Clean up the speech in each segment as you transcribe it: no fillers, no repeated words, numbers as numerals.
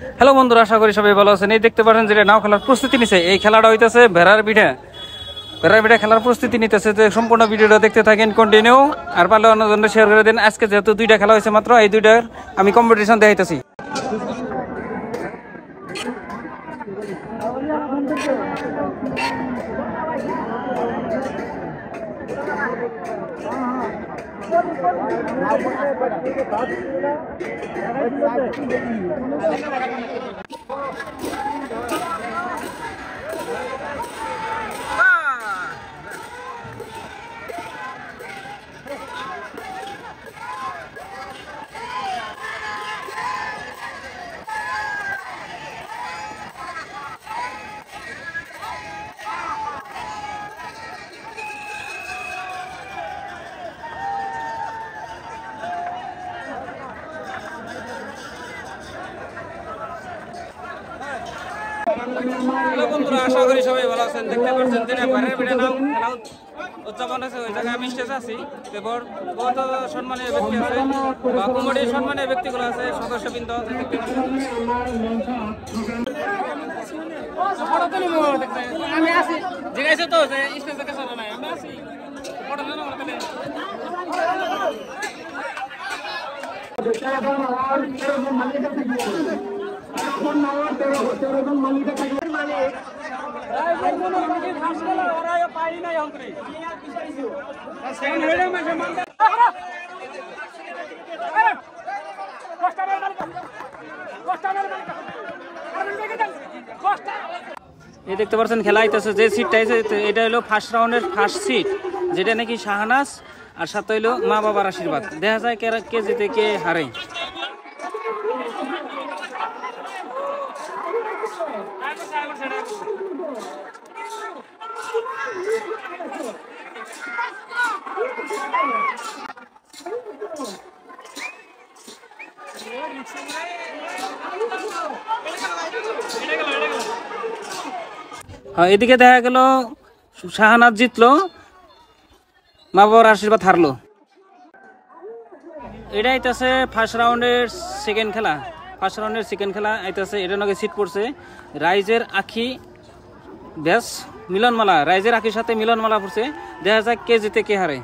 Hello বন্ধুরা, আশা করি সবাই ভালো আছেন। এই দেখতে পাচ্ছেন যেটা নাও খেলার প্রস্তুতি নিছে, এই খেলাটা হইতেছে ভেড়ার পিঠা খেলার প্রস্তুতি নিতেছে। যে সম্পূর্ণ ভিডিওটা দেখতে থাকেন কন্টিনিউ, আর পারলে অন্যজনকে শেয়ার করে দিন। আজকে যেহেতু দুইটা খেলা হয়েছে মাত্র, এই দুইটার আমি কম্পিটিশন দেখাইতেছি। হ্যালো বন্ধুরা, আশা করি সবাই ভালো আছেন। দেখতে পাচ্ছেন যে ভেড়ার পিঠা নাও খেলা উদযাপন আছে, ওই জায়গায় আমি স্টেজ আছি। এরপর বহুত সম্মানীয় ব্যক্তি আছে বা কমিটির সম্মানীয় ব্যক্তিগুলো আছে, সদস্যবৃন্দ আমি আছি। জিজ্ঞাসা তো স্টেজ থেকে চলো নাই, আমি আছি। এই দেখতে পাচ্ছেন খেলা আইতেছে, যে সিটটা এটা হলো ফার্স্ট রাউন্ডের ফার্স্ট সিট, যেটা নাকি শাহনাজ, আর সাথে হইলো মা বাবার আশীর্বাদ। দেখা যায় কে জিতে কে হারে। এদিকে দেখা গেল শাহনাজ জিতলো, মা বাবার আশীর্বাদ হারলো। এটা আইতাছে ফার্স্ট রাউন্ডের সেকেন্ড খেলা আইতাছে। এটা নাকি সিট পড়ছে রাইজের আখি ব্যাস মিলনমালা, রাইজের আখির সাথে মিলনমালা পড়ছে। দেখা যাক কে জিতে কে হারে।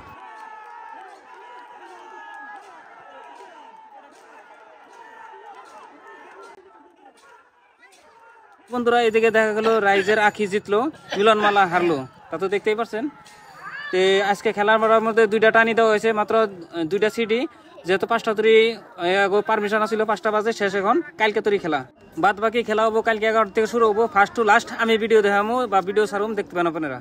বন্ধুরা, এদিকে দেখা গেল রাইজের আখি জিতলো, মিলনমালা হারলো। তা তো দেখতেই পাচ্ছেন। তো আজকে খেলার মধ্যে দুইটা টানি দেওয়া হয়েছে, মাত্র দুইটা সিটি, যেহেতু 5টা তরি পারমিশন আছিল, 5টা বাজে শেষ। এখন কালকে তরি খেলা, বাদ বাকি খেলা হবো কালকে 11 থেকে শুরু হবো। ফার্স্ট টু লাস্ট আমি ভিডিও দেখাবো বা ভিডিও ছাড়ব, দেখতে পান আপনারা।